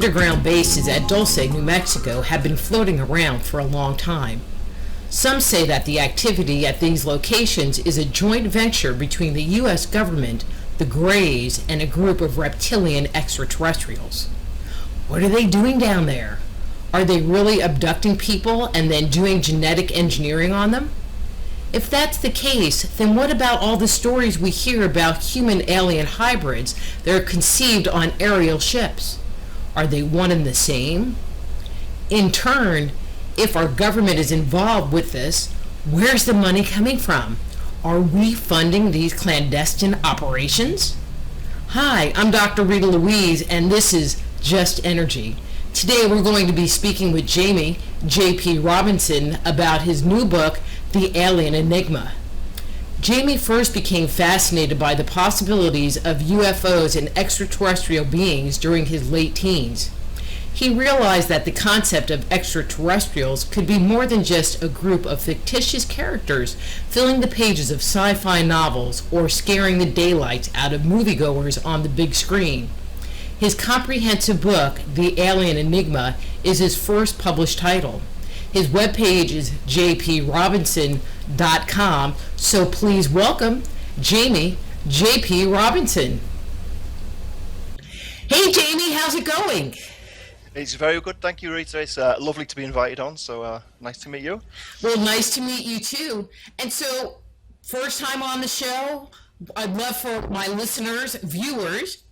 underground bases at Dulce, New Mexico have been floating around for a long time. Some say that the activity at these locations is a joint venture between the U.S. government, the Greys, and a group of reptilian extraterrestrials. What are they doing down there? Are they really abducting people and then doing genetic engineering on them? If that's the case, then what about all the stories we hear about human-alien hybrids that are conceived on aerial ships? Are they one and the same? In turn, if our government is involved with this, where's the money coming from? Are we funding these clandestine operations? Hi, I'm Dr. Rita Louise, and this is Just Energy. Today we're going to be speaking with Jamie J.P. Robinson about his new book, The Alien Enigma. Jamie first became fascinated by the possibilities of UFOs and extraterrestrial beings during his late teens. He realized that the concept of extraterrestrials could be more than just a group of fictitious characters filling the pages of sci-fi novels or scaring the daylights out of moviegoers on the big screen. His comprehensive book, The Alien Enigma, is his first published title. His webpage is jprobinson.com, so please welcome Jamie J.P. Robinson. Hey Jamie, how's it going? It's very good, thank you, Rita. It's lovely to be invited on, so nice to meet you. Well, nice to meet you too. And so, first time on the show, I'd love for my listeners, viewers,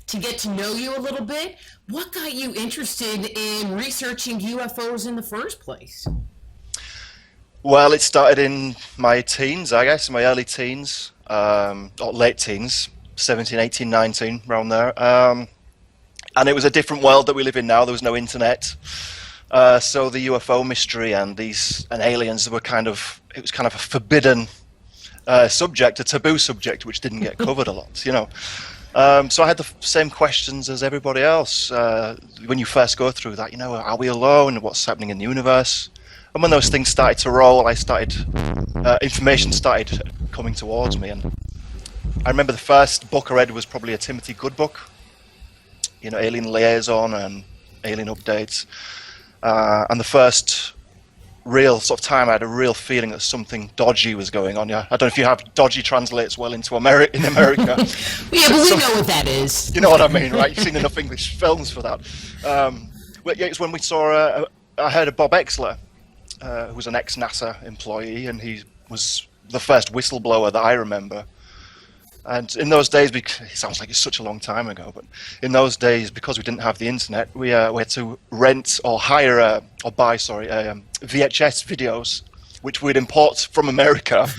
to get to know you a little bit. What got you interested in researching UFOs in the first place? Well, it started in my teens, I guess, my early teens, or late teens, 17, 18, 19, around there. And it was a different world that we live in now. There was no internet. So the UFO mystery and aliens were it was kind of a forbidden subject, a taboo subject, which didn't get covered a lot, you know. So I had the same questions as everybody else when you first go through that, you know, are we alone? What's happening in the universe? And when those things started to roll, information started coming towards me. And I remember the first book I read was probably a Timothy Good book, you know, Alien Liaison and Alien Updates. And the first real sort of time I had a real feeling that something dodgy was going on. Yeah, I don't know if you have dodgy translates well into in America. Yeah, but we know what that is. You know what I mean, right? You've seen enough English films for that. Well, yeah, it's when we saw. I heard of Bob Exler, who was an ex-NASA employee, and he was the first whistleblower that I remember. And in those days, it sounds like it's such a long time ago, but in those days, because we didn't have the internet, we had to rent or hire or buy VHS videos, which we'd import from America.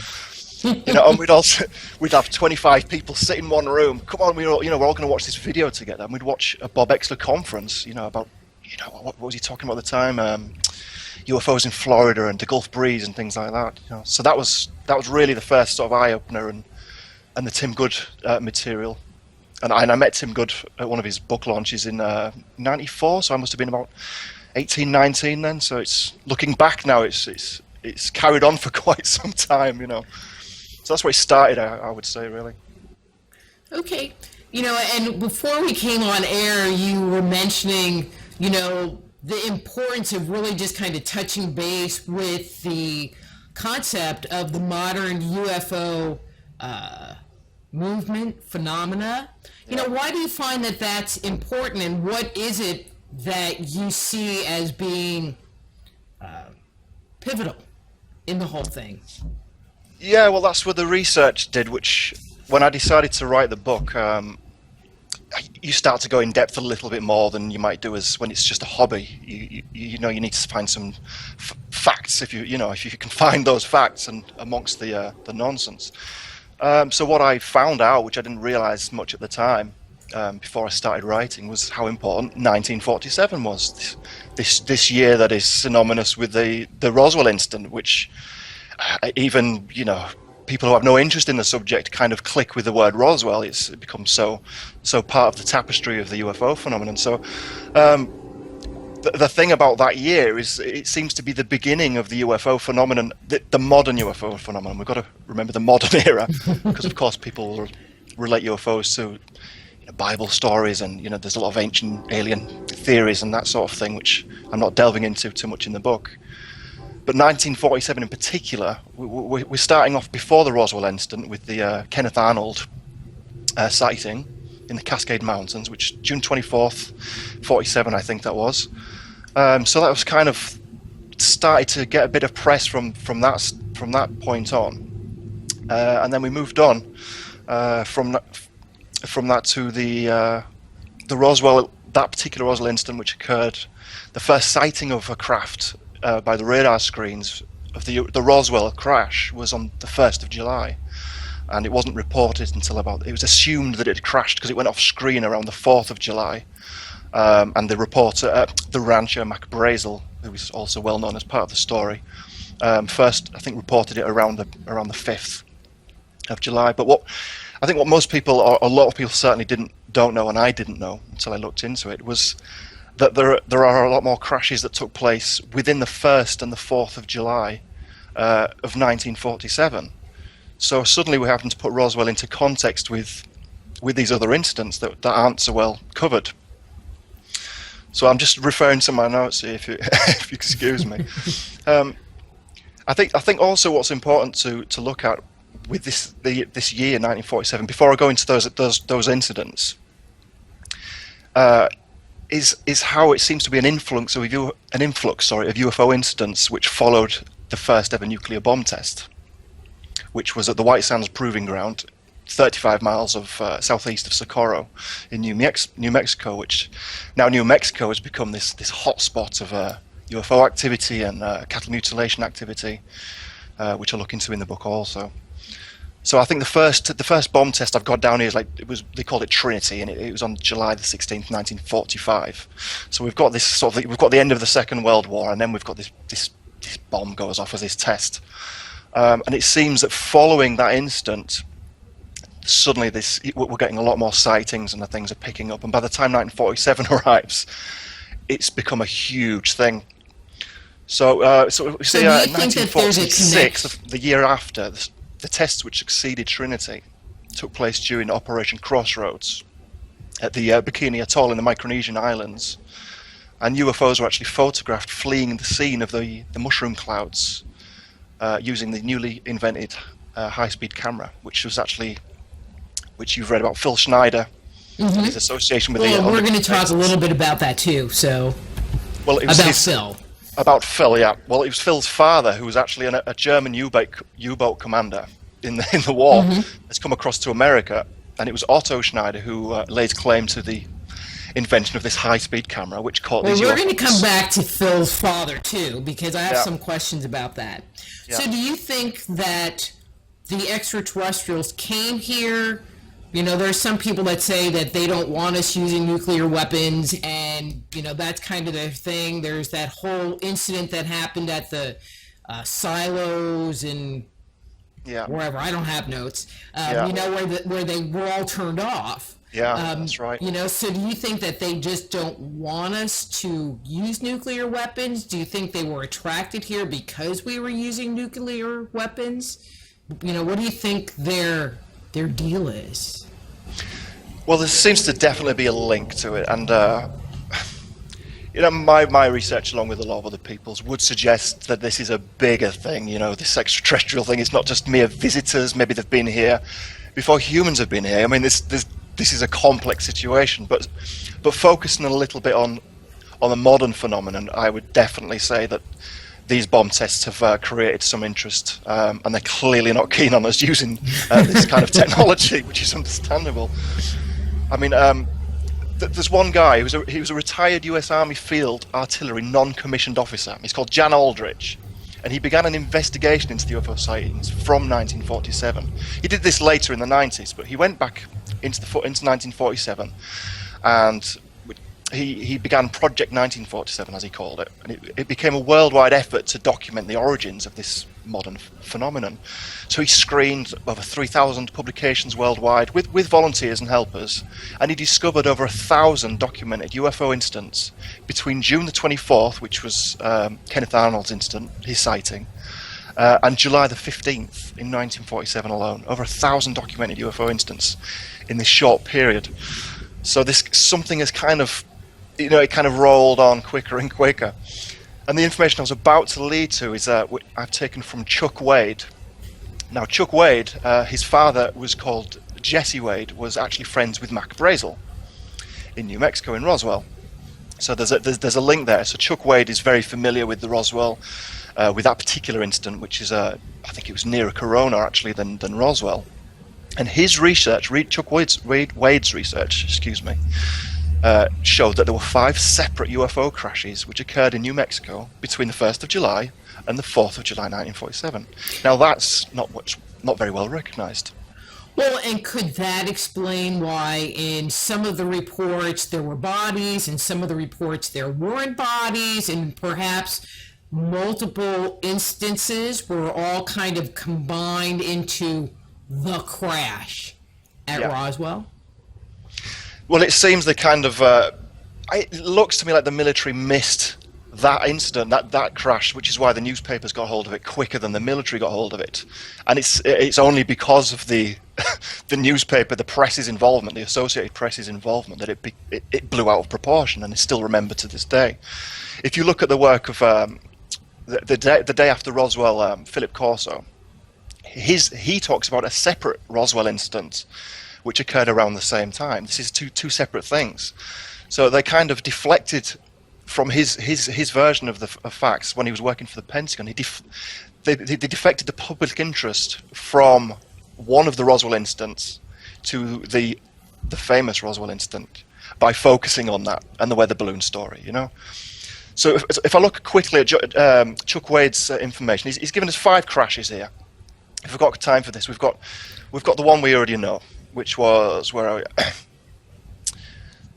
You know, and we'd have 25 people sit in one room. Come on, we're all going to watch this video together, and we'd watch a Bob Exler conference. You know, about what was he talking about at the time? UFOs in Florida and the Gulf breeze and things like that. You know, so that was really the first sort of eye opener and the Tim Good material. And I met Tim Good at one of his book launches in 94, so I must have been about 18, 19 then. So it's looking back now, it's carried on for quite some time, you know. So that's where it started, I would say, really. Okay. You know, and before we came on air, you were mentioning, you know, the importance of really just kind of touching base with the concept of the modern UFO movement, phenomena. You know, why do you find that that's important, and what is it that you see as being pivotal in the whole thing? Yeah, well, that's what the research did, which when I decided to write the book, you start to go in depth a little bit more than you might do as when it's just a hobby. You know, you need to find some facts if you can find those facts and amongst the nonsense. So what I found out, which I didn't realize much at the time, before I started writing, was how important 1947 was. This year that is synonymous with the Roswell incident, which even, you know, people who have no interest in the subject kind of click with the word Roswell. It becomes so part of the tapestry of the UFO phenomenon. So the thing about that year is it seems to be the beginning of the UFO phenomenon, the modern UFO phenomenon. We've got to remember the modern era, because of course people relate UFOs to, Bible stories, and there's a lot of ancient alien theories and that sort of thing, which I'm not delving into too much in the book. But 1947 in particular, we're starting off before the Roswell incident with the Kenneth Arnold sighting in the Cascade Mountains, which June 24th, 47, I think that was. So that was kind of started to get a bit of press from that point on, and then we moved on from that to the Roswell, that particular Roswell incident, which occurred, the first sighting of a craft by the radar screens of the Roswell crash was on the 1st of July, and it wasn't reported until it was assumed that it had crashed because it went off screen around the 4th of July. And the reporter, the rancher Mac Brazel, who is also well known as part of the story, first I think reported it around the 5th of July. But what most people, or a lot of people certainly don't know, and I didn't know until I looked into it, was that there are a lot more crashes that took place within the 1st and the 4th of July of 1947. So suddenly we happen to put Roswell into context with these other incidents that aren't so well covered. So I'm just referring to my notes here, if you excuse me. I think also what's important to look at with this year 1947, before I go into those incidents, is how it seems to be an influx of UFO incidents which followed the first ever nuclear bomb test, which was at the White Sands Proving Ground, 35 miles of southeast of Socorro in New Mexico, which now New Mexico has become this hotspot of UFO activity and cattle mutilation activity, which I look into in the book also. So I think the first bomb test I've got down here is they called it Trinity, and it was on July the 16th, 1945. So we've got this we've got the end of the Second World War, and then we've got this bomb goes off as this test, and it seems that following that instant, suddenly we're getting a lot more sightings and the things are picking up, and by the time 1947 arrives, it's become a huge thing. So we say 1946, the year after, the tests which succeeded Trinity took place during Operation Crossroads at the Bikini Atoll in the Micronesian Islands, and UFOs were actually photographed fleeing the scene of the mushroom clouds using the newly invented high-speed camera, which you've read about, Phil Schneider, and his association with we're going to talk a little bit about that too. So, Phil. About Phil, yeah. Well, it was Phil's father, who was actually a German U-boat commander in the war, has come across to America, and it was Otto Schneider who laid claim to the invention of this high-speed camera, which caught these UFOs. We're going to come back to Phil's father too, because I have some questions about that. Yeah. So, do you think that the extraterrestrials came here? There's some people that say that they don't want us using nuclear weapons, and, that's kind of their thing. There's that whole incident that happened at the silos and wherever. I don't have notes. Where they were all turned off. Yeah, that's right. So do you think that they just don't want us to use nuclear weapons? Do you think they were attracted here because we were using nuclear weapons? What do you think their deal is? Well, there seems to definitely be a link to it, and my research, along with a lot of other people's, would suggest that this is a bigger thing. This extraterrestrial thing is not just mere visitors. Maybe they've been here before humans have been here. I mean, this is a complex situation, but focusing a little bit on the modern phenomenon, I would definitely say that these bomb tests have created some interest, and they're clearly not keen on us using this kind of technology, which is understandable. I mean, there's one guy he was a retired U.S. Army Field Artillery non-commissioned officer. He's called Jan Aldrich, and he began an investigation into the UFO sightings from 1947. He did this later in the 90s, but he went back into 1947, and he began Project 1947, as he called it, and it became a worldwide effort to document the origins of this modern phenomenon. So he screened over 3,000 publications worldwide with volunteers and helpers, and he discovered over 1,000 documented UFO incidents between June the 24th, which was Kenneth Arnold's incident, his sighting, and July the 15th in 1947 alone. Over 1,000 documented UFO incidents in this short period. So this something has kind of, it kind of rolled on quicker and quicker. And the information I was about to lead to is I've taken from Chuck Wade. Now, Chuck Wade, his father was called Jesse Wade, was actually friends with Mac Brazel in New Mexico, in Roswell. So there's a link there. So Chuck Wade is very familiar with the Roswell, with that particular incident, which is, I think it was nearer Corona, actually, than Roswell. And his research, Chuck Wade's research, showed that there were 5 separate UFO crashes which occurred in New Mexico between the 1st of July and the 4th of July 1947. Now that's not very well recognized. Well, and could that explain why in some of the reports there were bodies, in some of the reports there weren't bodies, and perhaps multiple instances were all kind of combined into the crash at Roswell? Well, it seems they kind of... it looks to me like the military missed that incident, that crash, which is why the newspapers got hold of it quicker than the military got hold of it. And it's only because of the the newspaper, the press's involvement, the Associated Press's involvement, that it blew out of proportion and is still remembered to this day. If you look at the work of the day after Roswell, Philip Corso, he talks about a separate Roswell incident which occurred around the same time. This is two separate things. So they kind of deflected from his version of facts when he was working for the Pentagon. They deflected the public interest from one of the Roswell incidents to the famous Roswell incident by focusing on that and the weather balloon story, So if I look quickly at Chuck Wade's information, he's given us 5 crashes here. If we've got time for this, we've got the one we already know, which was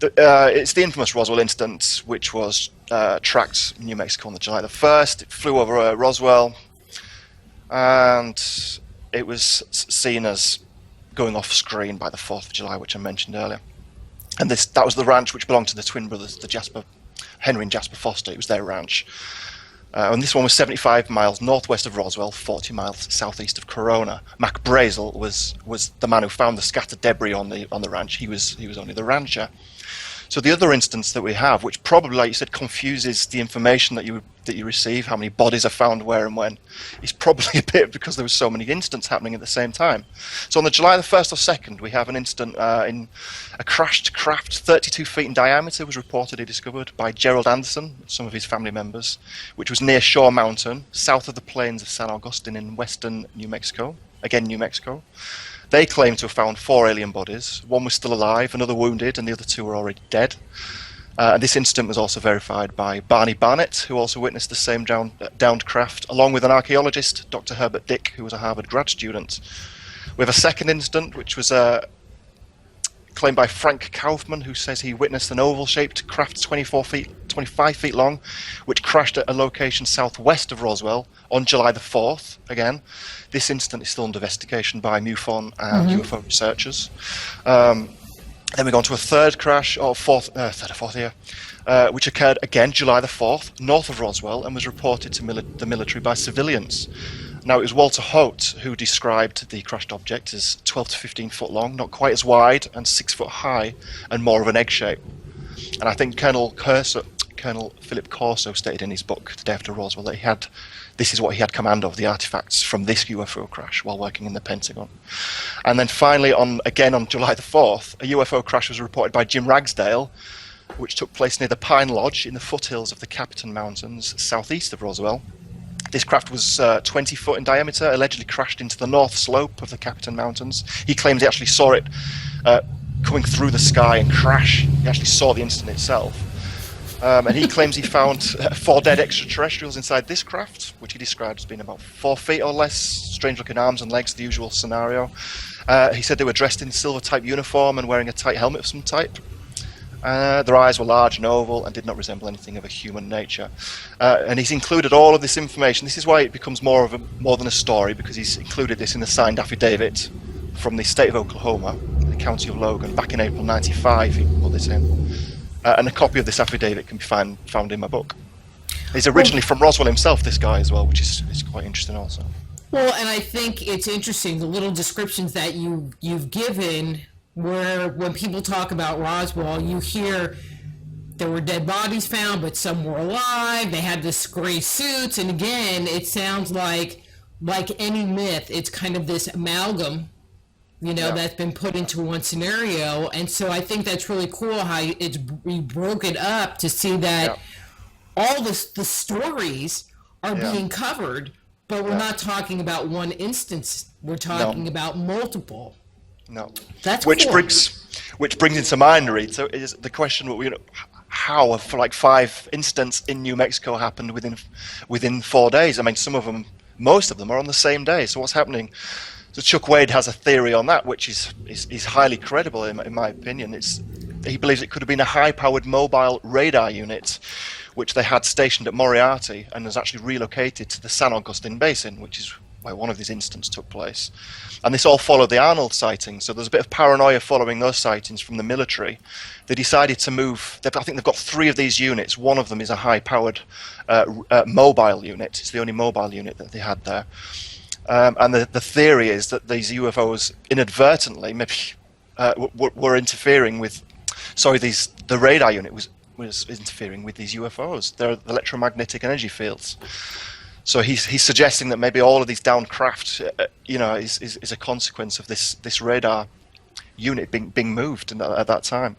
it's the infamous Roswell incident, which was tracked in New Mexico on July the 1st. It flew over Roswell, and it was seen as going off screen by the 4th of July, which I mentioned earlier. And that was the ranch which belonged to the twin brothers, Henry and Jasper Foster. It was their ranch. And this one was 75 miles northwest of Roswell, 40 miles southeast of Corona. Mac Brazel was the man who found the scattered debris on the ranch. He was only the rancher. So the other instance that we have, which probably, like you said, confuses the information that you receive, how many bodies are found where and when, is probably a bit because there was so many incidents happening at the same time. So on the July the 1st or 2nd, we have an incident in a crashed craft 32 feet in diameter was reportedly discovered by Gerald Anderson, some of his family members, which was near Shore Mountain, south of the plains of San Augustine in western New Mexico. Again, New Mexico. They claim to have found 4 alien bodies. One was still alive, another wounded, and the other 2 were already dead. And this incident was also verified by Barney Barnett, who also witnessed the same downed craft, along with an archaeologist, Dr. Herbert Dick, who was a Harvard grad student. We have a second incident, which was claimed by Frank Kaufman, who says he witnessed an oval-shaped craft 25 feet long, which crashed at a location southwest of Roswell on July the 4th. Again, this incident is still under investigation by MUFON and UFO researchers. Then we go on to a third crash, or third or fourth year, which occurred again July the 4th, north of Roswell, and was reported to the military by civilians. Now, it was Walter Holt who described the crashed object as 12 to 15 foot long, not quite as wide, and 6 foot high, and more of an egg shape. And I think Colonel Philip Corso stated in his book, The Day After Roswell, that this is what he had command of, the artifacts from this UFO crash while working in the Pentagon. And then finally, on July the 4th, a UFO crash was reported by Jim Ragsdale, which took place near the Pine Lodge in the foothills of the Capitan Mountains, southeast of Roswell. This craft was 20 foot in diameter, allegedly crashed into the north slope of the Capitan Mountains. He claims he actually saw it coming through the sky and crash. He actually saw the incident itself. And he claims he found 4 dead extraterrestrials inside this craft, which he described as being about 4 feet or less, strange-looking arms and legs, the usual scenario. He said they were dressed in silver-type uniform and wearing a tight helmet of some type. Their eyes were large and oval and did not resemble anything of a human nature. And he's included all of this information. This is why it becomes more than a story, because he's included this in a signed affidavit from the state of Oklahoma, the county of Logan, back in April '95. He put this in. And a copy of this affidavit can be found in my book. He's originally from Roswell himself, this guy as well, which is quite interesting also. Well, and I think it's interesting, the little descriptions that you've given where when people talk about Roswell, you hear there were dead bodies found, but some were alive. They had this gray suits, and again, it sounds like any myth. It's kind of this amalgam, that's been put into one scenario. And so I think that's really cool how we broke it up to see that all the stories are being covered, but we're not talking about one instance. We're talking about multiple. No, that's which cool. brings into mind, Rita, is the question: how for like 5 incidents in New Mexico happened within 4 days? I mean, most of them are on the same day. So what's happening? So Chuck Wade has a theory on that, which is highly credible in my opinion. He believes it could have been a high-powered mobile radar unit, which they had stationed at Moriarty and was actually relocated to the San Augustine Basin, which is where one of these incidents took place. And this all followed the Arnold sighting, so there's a bit of paranoia following those sightings from the military. They decided to move. I think they've got 3 of these units. One of them is a high-powered mobile unit. It's the only mobile unit that they had there. And the theory is that these UFOs inadvertently maybe were interfering with. The radar unit was interfering with these UFOs. They're electromagnetic energy fields. So he's suggesting that maybe all of these downed craft, is a consequence of this radar unit being moved at that time.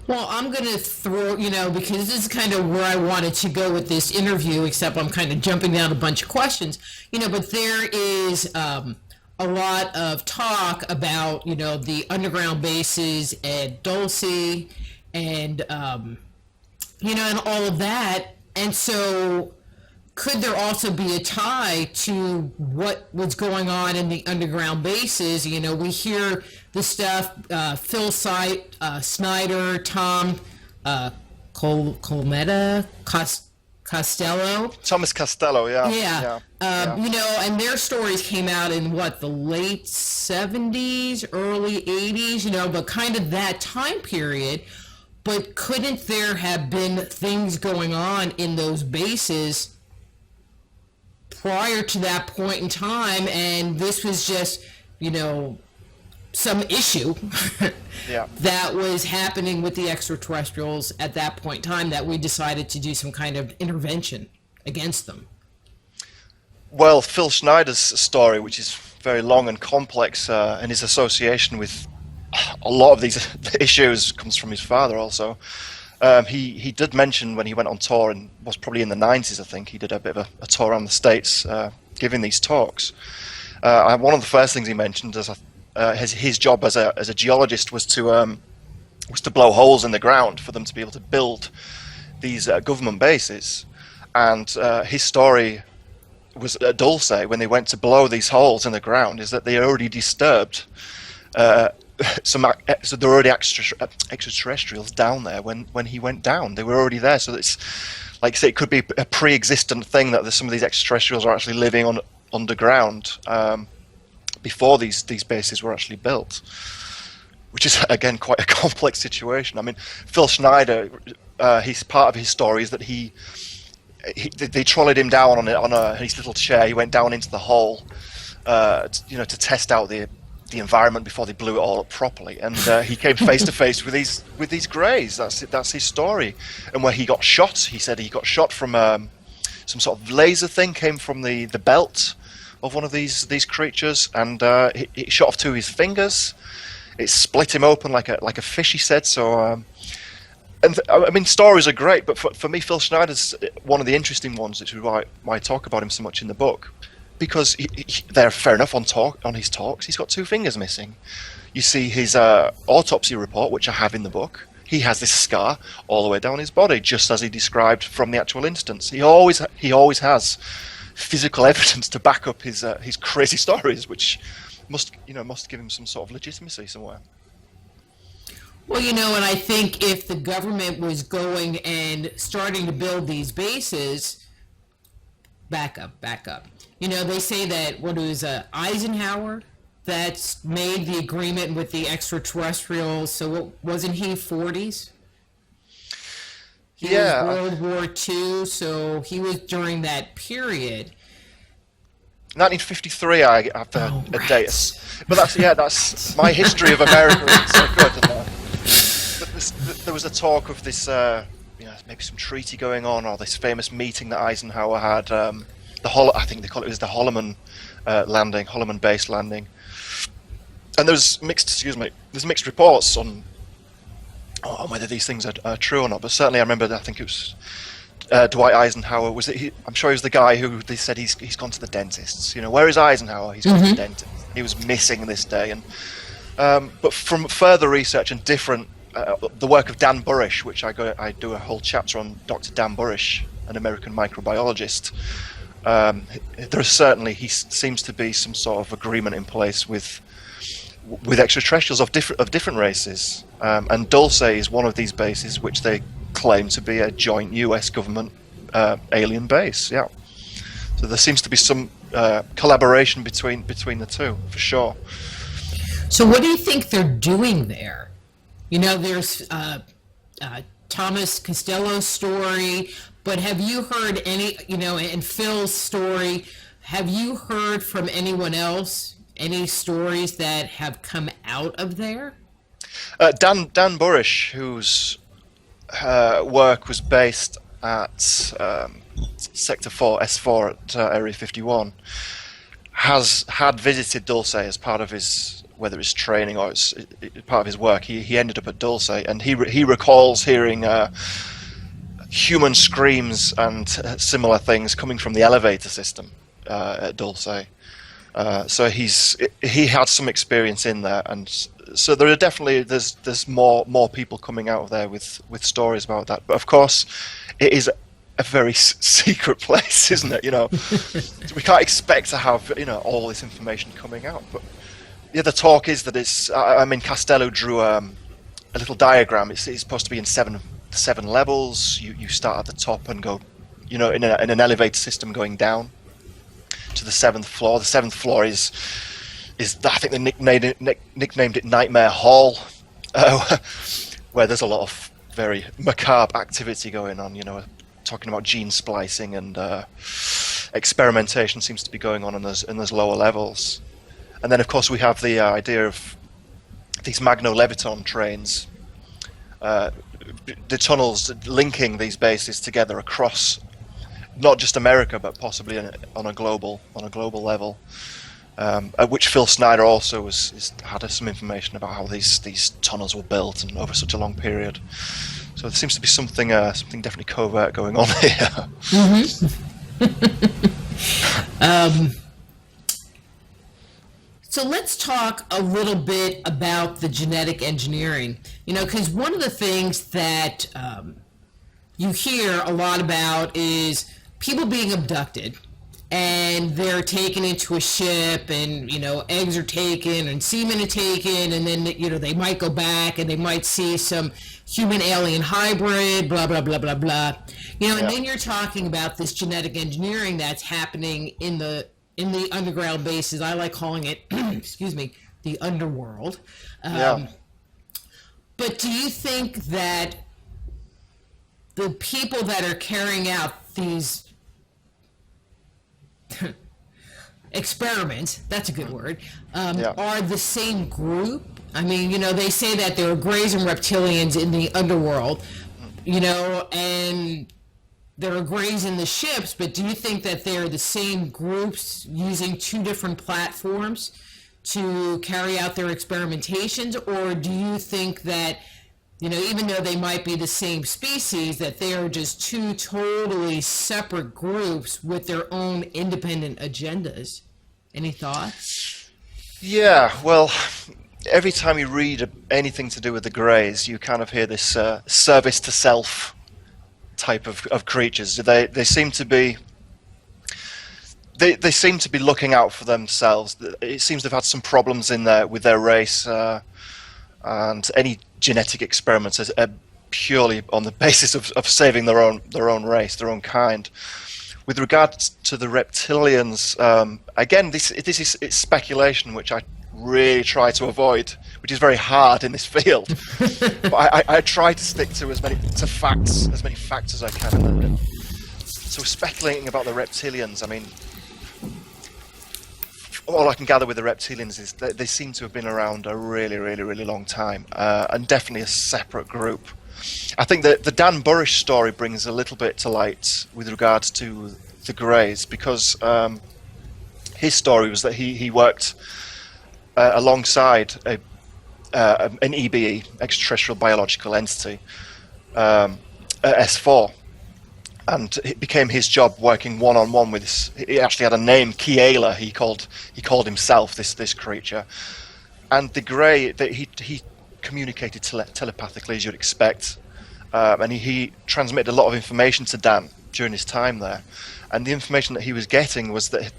Well, I'm going to throw, because this is kind of where I wanted to go with this interview, except I'm kind of jumping down a bunch of questions, but there is a lot of talk about, the underground bases at Dulce and, and all of that. And so could there also be a tie to what was going on in the underground bases? We hear the stuff, Phil Snyder, Tom Colmetta, Costello. Thomas Costello, Yeah. And their stories came out in the late 70s, early 80s, but kind of that time period. But couldn't there have been things going on in those bases prior to that point in time, and this was just, some issue that was happening with the extraterrestrials at that point in time that we decided to do some kind of intervention against them? Well, Phil Schneider's story, which is very long and complex, and his association with a lot of these issues comes from his father also. He did mention when he went on tour, and was probably in the 90s, I think, he did a bit of a tour around the States giving these talks. One of the first things he mentioned is his job as a geologist was to blow holes in the ground for them to be able to build these government bases. And his story was at Dulce, when they went to blow these holes in the ground, is that they already disturbed so there were already extraterrestrials down there when he went down. They were already there, so it's like I say, it could be a pre-existent thing that some of these extraterrestrials are actually living underground before these bases were actually built, which is again quite a complex situation. I mean, Phil Schneider, he's part of his story is that they trolleyed him down on his little chair. He went down into the hole, to test out the environment before they blew it all up properly, and he came face to face with these greys. That's his story. And where he got shot, he said he got shot from some sort of laser thing came from the belt of one of these creatures, and it shot off 2 of his fingers. It split him open like a fish, he said. So and I mean, stories are great, but for me, Phil Schneider's one of the interesting ones, which is why I talk about him so much in the book. Because they're fair enough on his talks. He's got 2 fingers missing. You see his autopsy report, which I have in the book. He has this scar all the way down his body, just as he described from the actual instance. He always has physical evidence to back up his crazy stories, which must give him some sort of legitimacy somewhere. Well, and I think if the government was going and starting to build these bases, back up. They say that what it was Eisenhower that's made the agreement with the extraterrestrials. So wasn't he 40s? He was World War II, so he was during that period. 1953, I have a date. Rats. But that's my history of America. Is so good. And, there was a talk of this, maybe some treaty going on, or this famous meeting that Eisenhower had. I think they call it was the Holloman landing, Holloman base landing. And there's mixed reports on whether these things are true or not. But certainly, I remember. I think it was Dwight Eisenhower. I'm sure he was the guy who they said he's gone to the dentist. Where is Eisenhower? He's gone to the dentist. He was missing this day. And but from further research and different the work of Dan Burrish, which I do a whole chapter on Dr. Dan Burrish, an American microbiologist. He seems to be some sort of agreement in place with extraterrestrials of different races, and Dulce is one of these bases which they claim to be a joint U.S. government alien base. Yeah, so there seems to be some collaboration between the two, for sure. So what do you think they're doing there? There's Thomas Costello's story, but have you heard any, and Phil's story, have you heard from anyone else any stories that have come out of there? Dan Burrish, whose work was based at Sector 4, S4 at Area 51, had visited Dulce as part of his, whether it's training or it's part of his work. He ended up at Dulce, and he recalls hearing human screams and similar things coming from the elevator system at Dulce. So he had some experience in there, and so there are definitely there's more people coming out of there with stories about that. But of course, it is a very secret place, isn't it? We can't expect to have all this information coming out. But yeah, the talk is that it's. Costello drew a little diagram. It's supposed to be in seven levels. You start at the top and go, in an elevator system going down to the seventh floor. The seventh floor is I think they nicknamed it Nightmare Hall, where there's a lot of very macabre activity going on. Talking about gene splicing and experimentation seems to be going on in those lower levels. And then, of course, we have the idea of these magno-leviton trains, the tunnels linking these bases together across not just America, but possibly on a global level. Which Phil Snyder also had some information about how these tunnels were built and over such a long period. So there seems to be something definitely covert going on here. Mm-hmm. So let's talk a little bit about the genetic engineering. Because one of the things that you hear a lot about is people being abducted, and they're taken into a ship, and eggs are taken and semen are taken, and then they might go back and they might see some human alien hybrid, blah blah blah blah blah. And then you're talking about this genetic engineering that's happening in the underground bases. I like calling it, excuse me, the underworld. But do you think that the people that are carrying out these experiments, that's a good word, are the same group? They say that there are greys and reptilians in the underworld, and there are greys in the ships, but do you think that they're the same groups using two different platforms to carry out their experimentations? Or do you think that, even though they might be the same species, that they are just two totally separate groups with their own independent agendas? Any thoughts? Yeah, well, every time you read anything to do with the greys, you kind of hear this service to self type of creatures. They seem to be they seem to be looking out for themselves. It seems they've had some problems with their race, and any genetic experiments are purely on the basis of saving their own race, their own kind. With regards to the reptilians, again, this is it's speculation, which I really try to avoid, which is very hard in this field. But I try to stick to as many facts as I can. So speculating about the reptilians, all I can gather with the reptilians is that they seem to have been around a really, really, really long time, and definitely a separate group. I think that the Dan Burrish story brings a little bit to light with regards to the Greys, because his story was that he worked alongside an EBE, extraterrestrial biological entity, at S4. And it became his job working one-on-one with this. He actually had a name, Kiela. He called himself this creature. And the Grey, that he communicated telepathically, as you'd expect, and he transmitted a lot of information to Dan during his time there. And the information that he was getting was that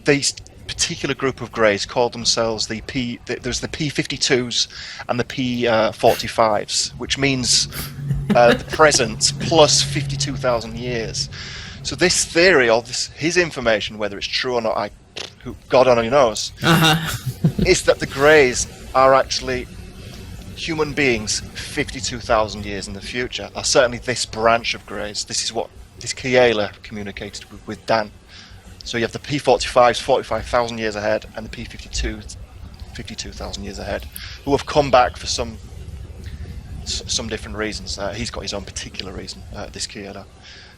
these particular group of Greys called themselves there's the P52s and the P45s, which means the present plus 52,000 years. So this theory, or his information, whether it's true or not, God only knows, is that the Greys are actually human beings 52,000 years in the future. Or certainly this branch of Greys. This is what this Kiela communicated with Dan. So you have the P45s 45,000 years ahead, and the P52s 52,000 years ahead, who have come back for some different reasons. He's got his own particular reason, this Kiela.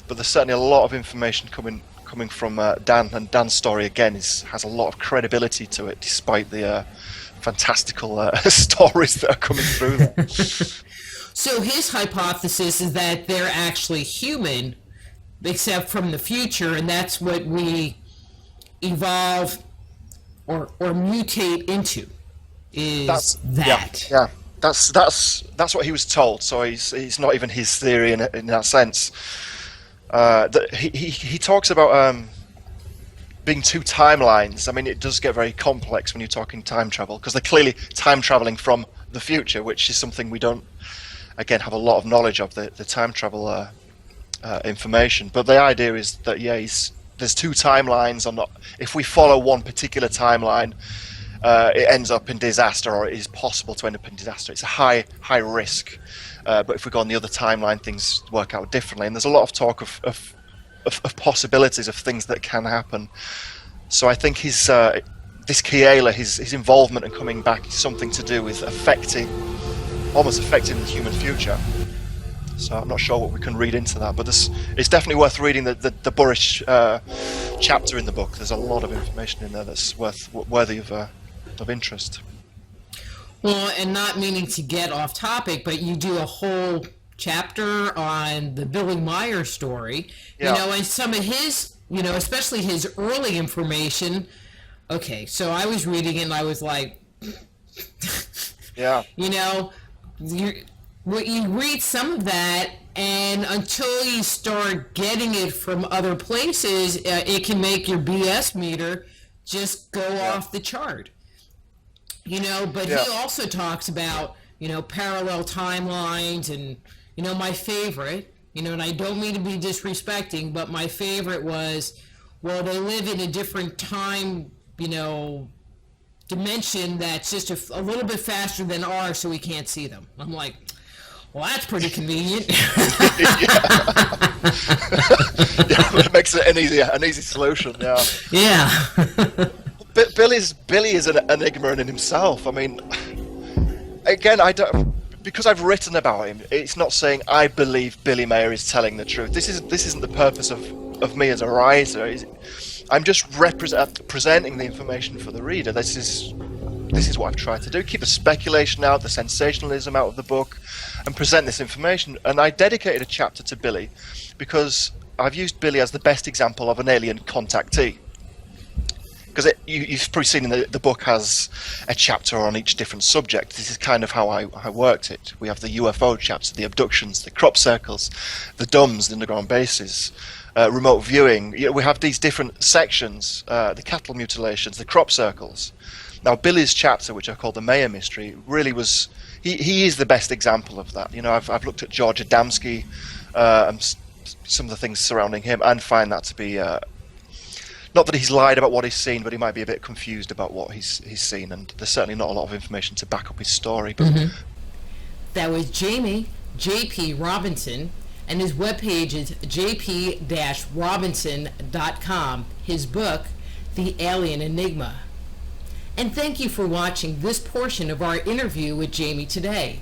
But there's certainly a lot of information coming from Dan, and Dan's story again has a lot of credibility to it, despite the fantastical stories that are coming through there. So his hypothesis is that they're actually human, except from the future, and that's what we evolve or mutate into. Yeah. That's what he was told. So it's not even his theory in that sense. That he talks about being two timelines. I mean, it does get very complex when you're talking time travel, because they're clearly time traveling from the future, which is something we don't, again, have a lot of knowledge of, the time travel information. But the idea is that there's two timelines. If we follow one particular timeline, it ends up in disaster, or it is possible to end up in disaster. It's a high risk. But if we go on the other timeline, things work out differently. And there's a lot of talk of possibilities of things that can happen. So I think this Kiela, his involvement in coming back, is something to do with almost affecting the human future. So I'm not sure what we can read into that, but it's definitely worth reading the Burrish chapter in the book. There's a lot of information in there that's worthy of interest. Well, and not meaning to get off topic, but you do a whole chapter on the Billy Meyer story, and some of his, especially his early information. Okay, so I was reading it and I was like, yeah, you read some of that, and until you start getting it from other places, it can make your BS meter just go off the chart. But he also talks about, parallel timelines, and, my favorite, and I don't mean to be disrespecting, but my favorite was, well, they live in a different time, dimension that's just a little bit faster than ours, so we can't see them. I'm like, well, that's pretty convenient. It makes it an easy solution. Yeah. Billy is an enigma in himself. I mean, again, because I've written about him. It's not saying I believe Billy Mayer is telling the truth. This isn't the purpose of me as a writer. I'm just presenting the information for the reader. This is what I've tried to do: keep the speculation out, the sensationalism out of the book, and present this information. And I dedicated a chapter to Billy because I've used Billy as the best example of an alien contactee. Because you've probably seen in the book has a chapter on each different subject. This is kind of how I worked it. We have the UFO chapter, the abductions, the crop circles, the DUMBs, the underground bases, remote viewing. We have these different sections, the cattle mutilations, the crop circles. Now, Billy's chapter, which I call the Mayer mystery, really was... He is the best example of that. I've looked at George Adamski and some of the things surrounding him, and find that to be... not that he's lied about what he's seen, but he might be a bit confused about what he's seen, and there's certainly not a lot of information to back up his story. But That was Jamie J.P. Robinson, and his webpage is jp-robinson.com. His book, The Alien Enigma. And thank you for watching this portion of our interview with Jamie today.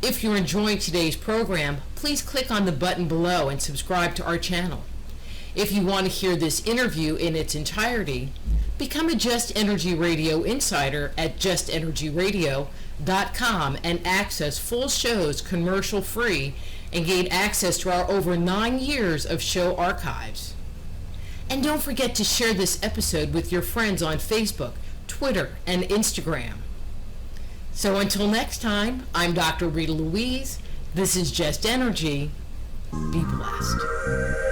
If you're enjoying today's program, please click on the button below and subscribe to our channel. If you want to hear this interview in its entirety, become a Just Energy Radio insider at justenergyradio.com and access full shows commercial-free and gain access to our over 9 years of show archives. And don't forget to share this episode with your friends on Facebook, Twitter, and Instagram. So until next time, I'm Dr. Rita Louise. This is Just Energy. Be blessed.